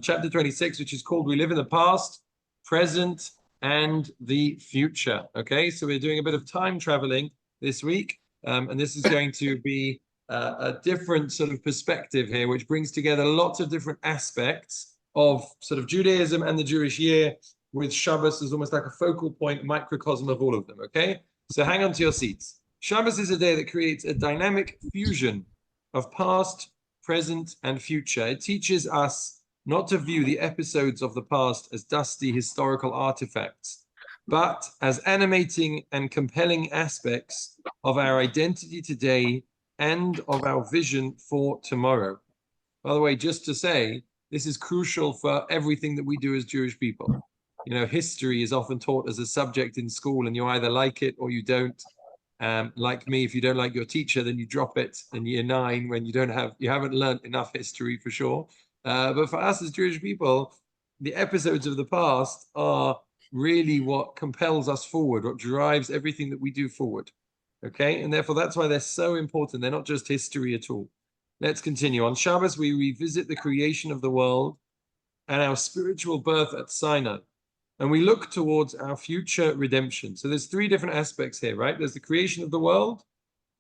chapter 26, which is called We Live in the Past, Present, and the Future. Okay, so we're doing a bit of time traveling this week, and this is going to be a different sort of perspective here, which brings together lots of different aspects of sort of Judaism and the Jewish year, with Shabbos as almost like a focal point, microcosm of all of them. Okay, so hang on to your seats. Shabbos is a day that creates a dynamic fusion of past, present, and future. It teaches us not to view the episodes of the past as dusty historical artifacts, but as animating and compelling aspects of our identity today and of our vision for tomorrow. By the way, just to say, this is crucial for everything that we do as Jewish people. You know, history is often taught as a subject in school, and you either like it or you don't. Like me, if you don't like your teacher, then you drop it in year 9 when you haven't learned enough history for sure. But for us as Jewish people, the episodes of the past are really what compels us forward, what drives everything that we do forward. Okay, and therefore that's why they're so important. They're not just history at all. Let's continue. On Shabbos, we revisit the creation of the world and our spiritual birth at Sinai. And we look towards our future redemption. So there's 3 different aspects here, right? There's the creation of the world.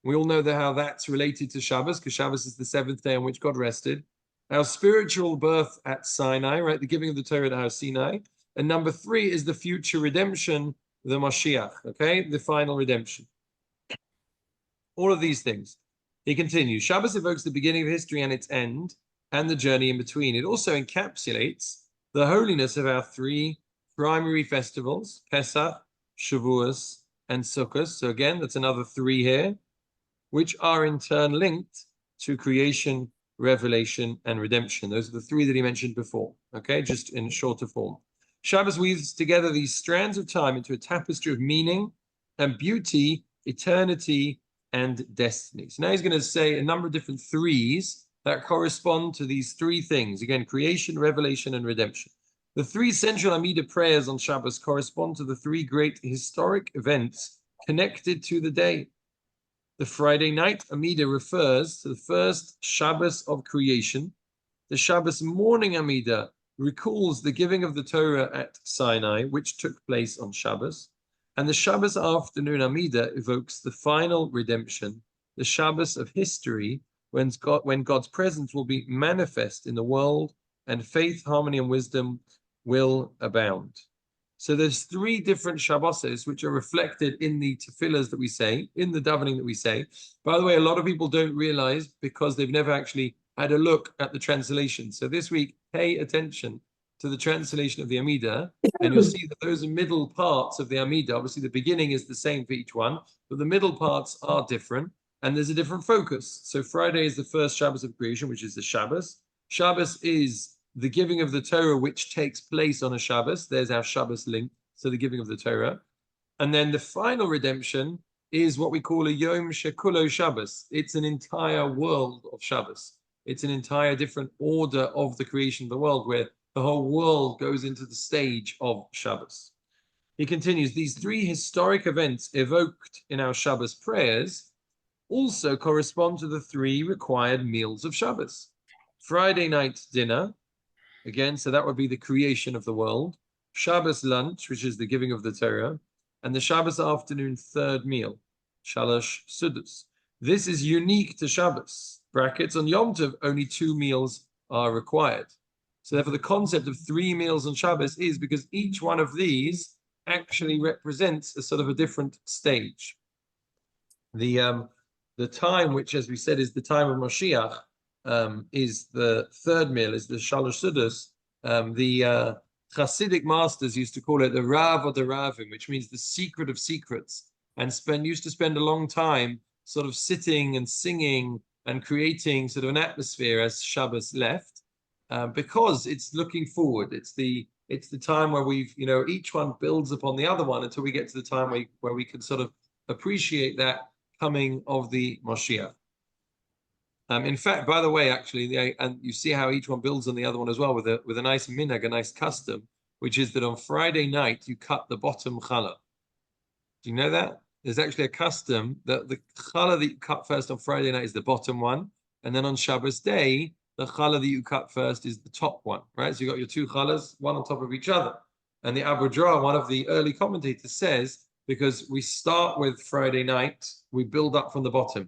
We all know how that's related to Shabbos, because Shabbos is the 7th day on which God rested. Our spiritual birth at Sinai, right? The giving of the Torah at Har Sinai. And number 3 is the future redemption, the Mashiach, okay? The final redemption. All of these things. He continues. Shabbos evokes the beginning of history and its end, and the journey in between. It also encapsulates the holiness of our 3 primary festivals, Pesach, Shavuos, and Sukkot. So again, that's another 3 here, which are in turn linked to creation, revelation, and redemption. Those are the 3 that he mentioned before, okay, just in shorter form. Shabbos weaves together these strands of time into a tapestry of meaning and beauty, eternity, and destiny. So now he's going to say a number of different 3s that correspond to these 3 things. Again, creation, revelation, and redemption. The 3 central Amidah prayers on Shabbos correspond to the 3 great historic events connected to the day. The Friday night Amidah refers to the first Shabbos of creation. The Shabbos morning Amidah recalls the giving of the Torah at Sinai, which took place on Shabbos. And the Shabbos afternoon Amidah evokes the final redemption, the Shabbos of history, when God's presence will be manifest in the world and faith, harmony, and wisdom will abound. So there's 3 different Shabboses which are reflected in the tefillahs that we say, in the davening that we say. By the way, a lot of people don't realize because they've never actually had a look at the translation. So this week, pay attention to the translation of the Amidah, and you'll see that those are middle parts of the Amidah. Obviously, the beginning is the same for each one, but the middle parts are different, and there's a different focus. So Friday is the first Shabbos of creation, which is the Shabbos. Shabbos is the giving of the Torah, which takes place on a Shabbos. There's our Shabbos link, so the giving of the Torah. And then the final redemption is what we call a Yom Shekulo Shabbos. It's an entire world of Shabbos. It's an entire different order of the creation of the world, where the whole world goes into the stage of Shabbos. He continues, these 3 historic events evoked in our Shabbos prayers also correspond to the 3 required meals of Shabbos. Friday night dinner, again, so that would be the creation of the world. Shabbos lunch, which is the giving of the Torah, and the Shabbos afternoon 3rd meal, Shalosh Sudos. This is unique to Shabbos. Brackets, on Yom Tov, only 2 meals are required. So therefore, the concept of 3 meals on Shabbos is because each one of these actually represents a sort of a different stage. The time, which, as we said, is the time of Mashiach, is the 3rd meal, is the Shalosh Sudos. The Hasidic masters used to call it the Rav or the Ravim, which means the secret of secrets, and used to spend a long time sort of sitting and singing and creating sort of an atmosphere as Shabbos left, because it's looking forward. It's the time where each one builds upon the other one until we get to the time where we can sort of appreciate that coming of the Mashiach. In fact, by the way, actually, and you see how each one builds on the other one as well with a nice minhag, a nice custom, which is that on Friday night you cut the bottom challah. Do you know that? There's actually a custom that the challah that you cut first on Friday night is the bottom one, and then on Shabbos day the challah that you cut first is the top one, right? So you got your two challahs, one on top of each other. And the Abu Dra, one of the early commentators, says, because we start with Friday night, we build up from the bottom.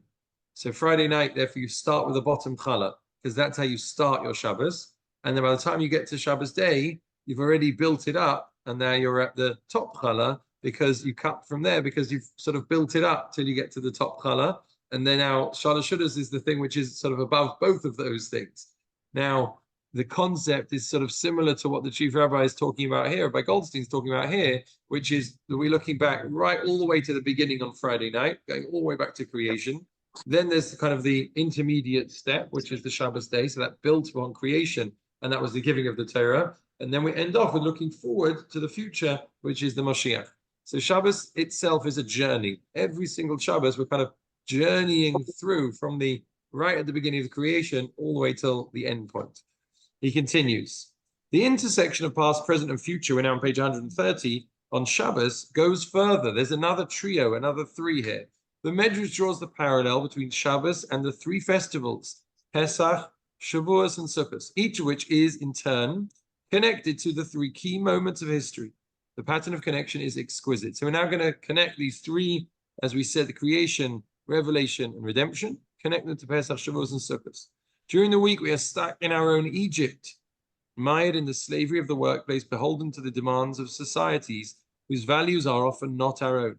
So Friday night, therefore, you start with the bottom challah, because that's how you start your Shabbos. And then by the time you get to Shabbos day, you've already built it up, and now you're at the top challah, because you cut from there, because you've sort of built it up till you get to the top challah. And then now Shalosh Shudas is the thing which is sort of above both of those things. Now, the concept is sort of similar to what the chief rabbi is talking about here, by Goldstein's talking about here, which is that we're looking back right all the way to the beginning on Friday night, going all the way back to creation. Then there's kind of the intermediate step, which is the Shabbos day. So that built upon creation, and that was the giving of the Torah. And then we end off with looking forward to the future, which is the Moshiach. So Shabbos itself is a journey. Every single Shabbos, we're kind of journeying through from the right at the beginning of the creation all the way till the end point. He continues, the intersection of past, present, and future, we're now on page 130, on Shabbos, goes further. There's another trio, another three here. The Medrash draws the parallel between Shabbos and the three festivals, Pesach, Shavuos, and Sukkot, each of which is, in turn, connected to the three key moments of history. The pattern of connection is exquisite. So we're now going to connect these three, as we said, the creation, revelation, and redemption, connect them to Pesach, Shavuos, and Sukkot. During the week, we are stuck in our own Egypt, mired in the slavery of the workplace, beholden to the demands of societies whose values are often not our own.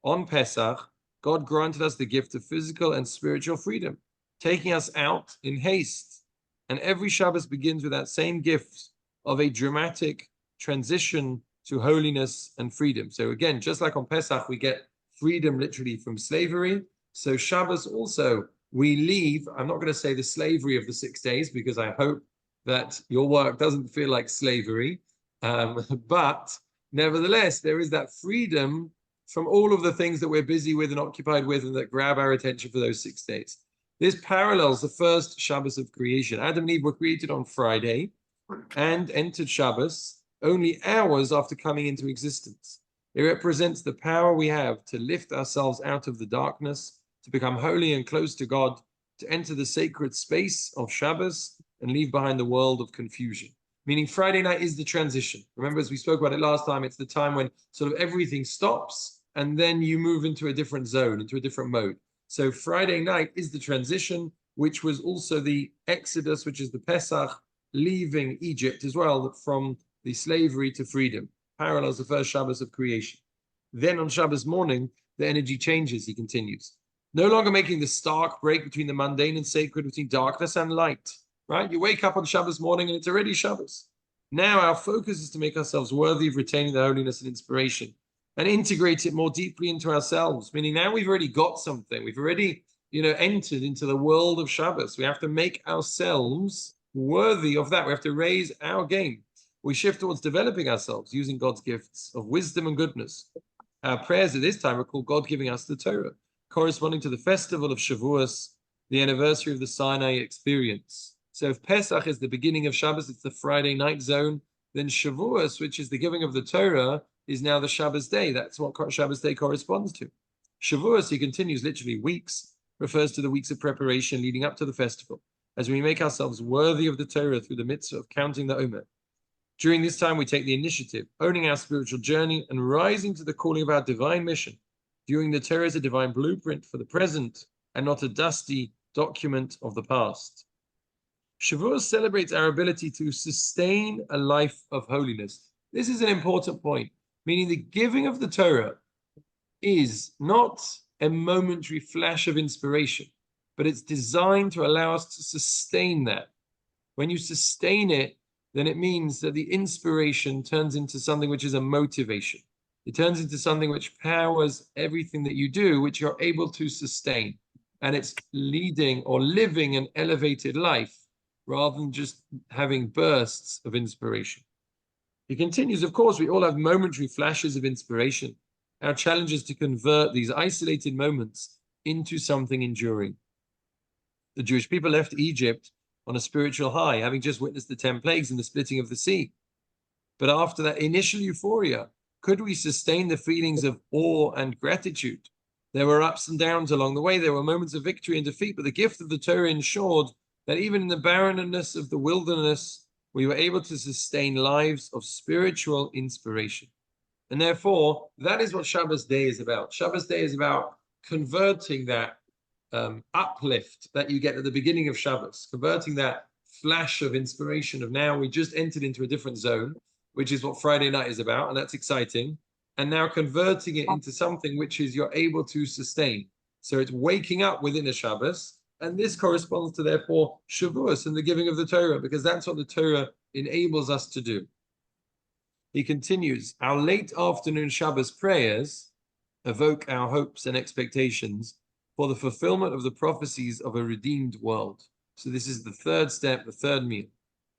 On Pesach, God granted us the gift of physical and spiritual freedom, taking us out in haste. And every Shabbos begins with that same gift of a dramatic transition to holiness and freedom. So again, just like on Pesach, we get freedom literally from slavery. So Shabbos also, we leave, I'm not going to say the slavery of the 6 days, because I hope that your work doesn't feel like slavery. But nevertheless, there is that freedom from all of the things that we're busy with and occupied with and that grab our attention for those 6 days. This parallels the first Shabbos of creation. Adam and Eve were created on Friday and entered Shabbos only hours after coming into existence. It represents the power we have to lift ourselves out of the darkness, to become holy and close to God, to enter the sacred space of Shabbos and leave behind the world of confusion. Meaning Friday night is the transition. Remember, as we spoke about it last time, it's the time when sort of everything stops and then you move into a different zone, into a different mode. So Friday night is the transition, which was also the Exodus, which is the Pesach, leaving Egypt as well, from the slavery to freedom. Parallels the first Shabbos of creation. Then on Shabbos morning, the energy changes, he continues. No longer making the stark break between the mundane and sacred, between darkness and light, right? You wake up on Shabbos morning and it's already Shabbos. Now our focus is to make ourselves worthy of retaining the holiness and inspiration and integrate it more deeply into ourselves, meaning now we've already got something. We've already, entered into the world of Shabbos. We have to make ourselves worthy of that. We have to raise our game. We shift towards developing ourselves using God's gifts of wisdom and goodness. Our prayers at this time recall God giving us the Torah, corresponding to the festival of Shavuos, the anniversary of the Sinai experience. So if Pesach is the beginning of Shabbos, it's the Friday night zone, then Shavuos, which is the giving of the Torah, is now the Shabbos day. That's what Shabbos day corresponds to. Shavuos, he continues, literally weeks, refers to the weeks of preparation leading up to the festival, as we make ourselves worthy of the Torah through the mitzvah of counting the Omer. During this time, we take the initiative, owning our spiritual journey and rising to the calling of our divine mission, viewing the Torah as a divine blueprint for the present and not a dusty document of the past. Shavuos celebrates our ability to sustain a life of holiness. This is an important point, meaning the giving of the Torah is not a momentary flash of inspiration, but it's designed to allow us to sustain that. When you sustain it, then it means that the inspiration turns into something which is a motivation. It turns into something which powers everything that you do, which you're able to sustain. And it's leading or living an elevated life rather than just having bursts of inspiration. He continues, of course, we all have momentary flashes of inspiration. Our challenge is to convert these isolated moments into something enduring. The Jewish people left Egypt on a spiritual high, having just witnessed the 10 plagues and the splitting of the sea. But after that initial euphoria, could we sustain the feelings of awe and gratitude? There were ups and downs along the way. There were moments of victory and defeat, but the gift of the Torah ensured that even in the barrenness of the wilderness, we were able to sustain lives of spiritual inspiration. And therefore, that is what Shabbos Day is about. Shabbos Day is about converting that uplift that you get at the beginning of Shabbos, converting that flash of inspiration of now we just entered into a different zone, which is what Friday night is about, and that's exciting. And now converting it into something which is you're able to sustain. So it's waking up within a Shabbos, and this corresponds to therefore Shavuos and the giving of the Torah, because that's what the Torah enables us to do. He continues, our late afternoon Shabbos prayers evoke our hopes and expectations for the fulfillment of the prophecies of a redeemed world. So this is the third step, the third meal.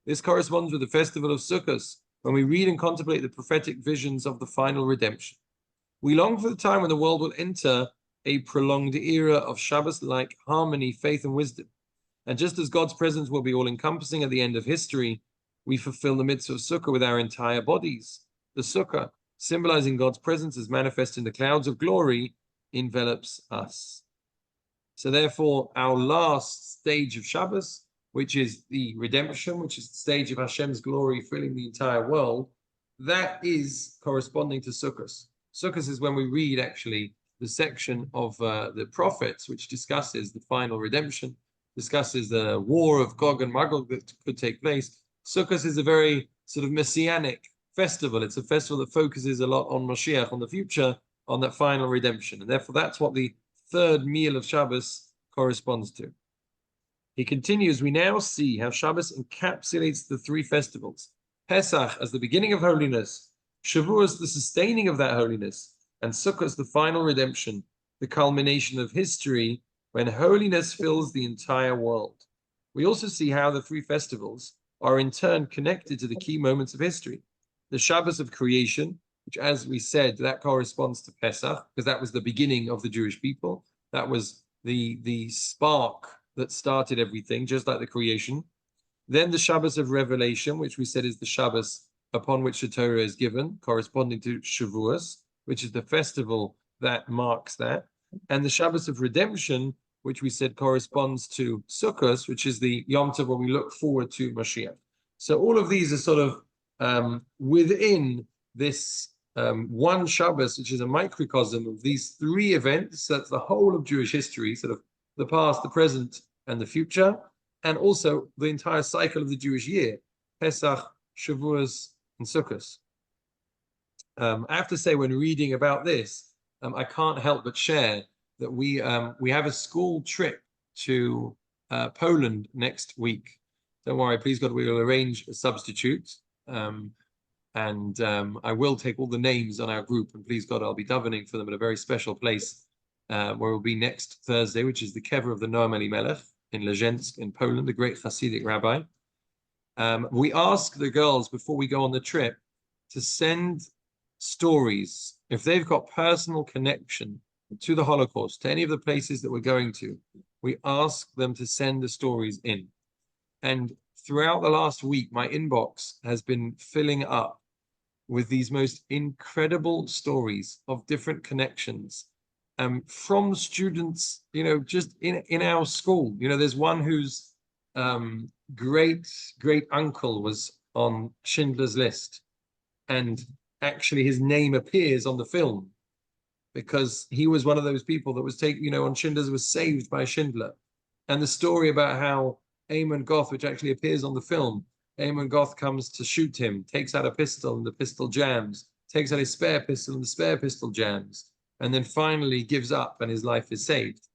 This corresponds with the festival of Sukkot, when we read and contemplate the prophetic visions of the final redemption. We long for the time when the world will enter a prolonged era of Shabbos-like harmony, faith, and wisdom. And just as God's presence will be all-encompassing at the end of history, we fulfill the mitzvah of Sukkah with our entire bodies. The Sukkah, symbolizing God's presence as manifest in the clouds of glory, envelops us. So therefore, our last stage of Shabbos, which is the redemption, which is the stage of Hashem's glory filling the entire world, that is corresponding to Sukkot. Sukkot is when we read actually the section of the prophets, which discusses the final redemption, discusses the war of Gog and Magog that could take place. Sukkot is a very sort of messianic festival. It's a festival that focuses a lot on Mashiach, on the future, on that final redemption. And therefore, that's what the third meal of Shabbos corresponds to. He continues, we now see how Shabbos encapsulates the three festivals. Pesach as the beginning of holiness, Shavuos the sustaining of that holiness, and Sukkot the final redemption, the culmination of history when holiness fills the entire world. We also see how the three festivals are in turn connected to the key moments of history. The Shabbos of creation, which, as we said, that corresponds to Pesach, because that was the beginning of the Jewish people. That was the spark that started everything, just like the creation. Then the Shabbos of revelation, which we said is the Shabbos upon which the Torah is given, corresponding to Shavuos, which is the festival that marks that. And the Shabbos of redemption, which we said corresponds to Sukkot, which is the Yom Tov when we look forward to Mashiach. So all of these are sort of within this one Shabbos, which is a microcosm of these three events. That's the whole of Jewish history, sort of the past, the present, and the future, and also the entire cycle of the Jewish year, Pesach, Shavuos, and Sukkot. I have to say, when reading about this, I can't help but share that we have a school trip to Poland next week. Don't worry, please God, we will arrange a substitute. And I will take all the names on our group, and please God, I'll be davening for them at a very special place where we'll be next Thursday, which is the kever of the Noam Elimelech in Leżensk in Poland, the great Hasidic rabbi. We ask the girls before we go on the trip to send stories, if they've got personal connection to the Holocaust, to any of the places that we're going to, we ask them to send the stories in. And throughout the last week, my inbox has been filling up with these most incredible stories of different connections from students, you know, just in our school. You know, there's one whose great uncle was on Schindler's List, and actually his name appears on the film because he was one of those people that was taken, you know, on Schindler's, was saved by Schindler. And the story about how Eamon Goth, which actually appears on the film, Eamon Goth comes to shoot him, takes out a pistol and the pistol jams, takes out his spare pistol and the spare pistol jams, and then finally gives up and his life is saved.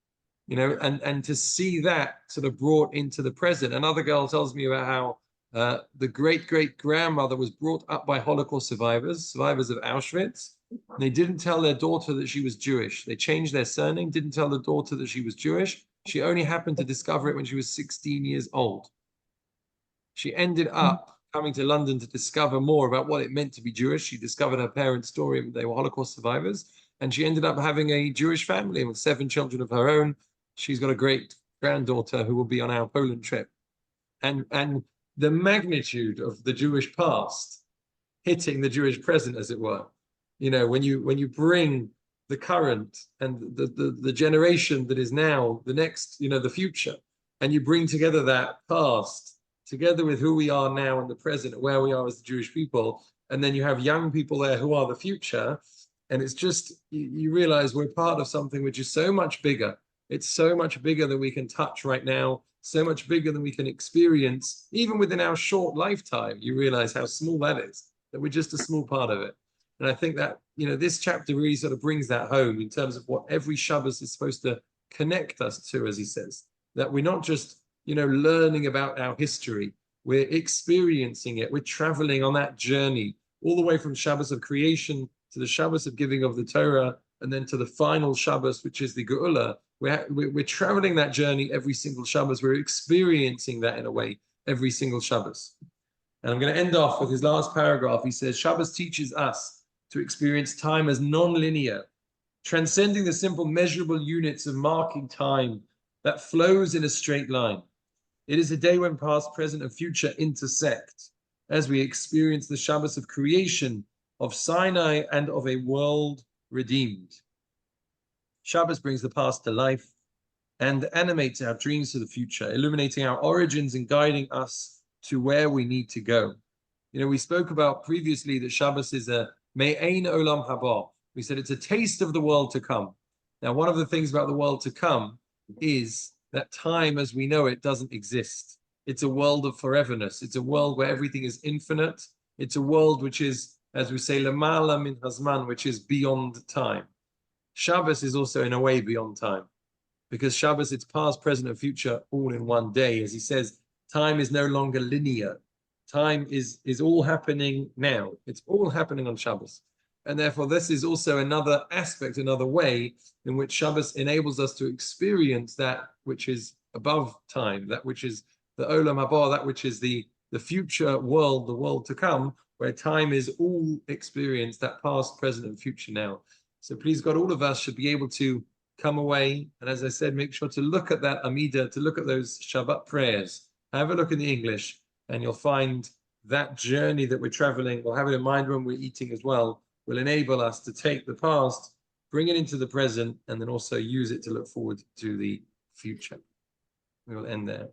You know, and to see that sort of brought into the present. Another girl tells me about how the great-great-grandmother was brought up by Holocaust survivors of Auschwitz. They didn't tell their daughter that she was Jewish. They changed their surname, didn't tell the daughter that she was Jewish. She only happened to discover it when she was 16 years old. She ended up coming to London to discover more about what it meant to be Jewish. She discovered her parents' story, they were Holocaust survivors, and she ended up having a Jewish family with 7 children of her own. She's got a great granddaughter who will be on our Poland trip. And the magnitude of the Jewish past hitting the Jewish present, as it were. You know, when you bring the current and the generation that is now the next, you know, the future, and you bring together that past together with who we are now in the present, where we are as the Jewish people, and then you have young people there who are the future, and it's just, you realize we're part of something which is so much bigger. It's so much bigger than we can touch right now, so much bigger than we can experience, even within our short lifetime. You realize how small that is, that we're just a small part of it. And I think that, this chapter really sort of brings that home in terms of what every Shabbos is supposed to connect us to, as he says, that we're not just, learning about our history, we're experiencing it, we're traveling on that journey, all the way from Shabbos of creation to the Shabbos of giving of the Torah, and then to the final Shabbos, which is the Geula. We're traveling that journey every single Shabbos. We're experiencing that in a way every single Shabbos. And I'm going to end off with his last paragraph. He says, Shabbos teaches us to experience time as non-linear, transcending the simple measurable units of marking time that flows in a straight line. It is a day when past, present, and future intersect, as we experience the Shabbos of creation, of Sinai, and of a world redeemed. Shabbos brings the past to life and animates our dreams for the future, illuminating our origins and guiding us to where we need to go. We spoke about previously that Shabbos is a me'ein olam haba. We said it's a taste of the world to come. Now, one of the things about the world to come is that time as we know it doesn't exist. It's a world of foreverness. It's a world where everything is infinite. It's a world which is, as we say, lamala min hazman, which is beyond time. Shabbos is also in a way beyond time, because Shabbos, it's past, present, and future all in one day. As he says, time is no longer linear. Time is all happening now. It's all happening on Shabbos. And therefore, this is also another aspect, another way in which Shabbos enables us to experience that which is above time, that which is the Olam Haba, that which is the future world, the world to come, where time is all experienced, that past, present, and future now. So please God, all of us should be able to come away, and as I said, make sure to look at that Amidah, to look at those Shabbat prayers. Have a look in the English, and you'll find that journey that we're traveling. We'll have it in mind when we're eating as well, will enable us to take the past, bring it into the present, and then also use it to look forward to the future. We will end there.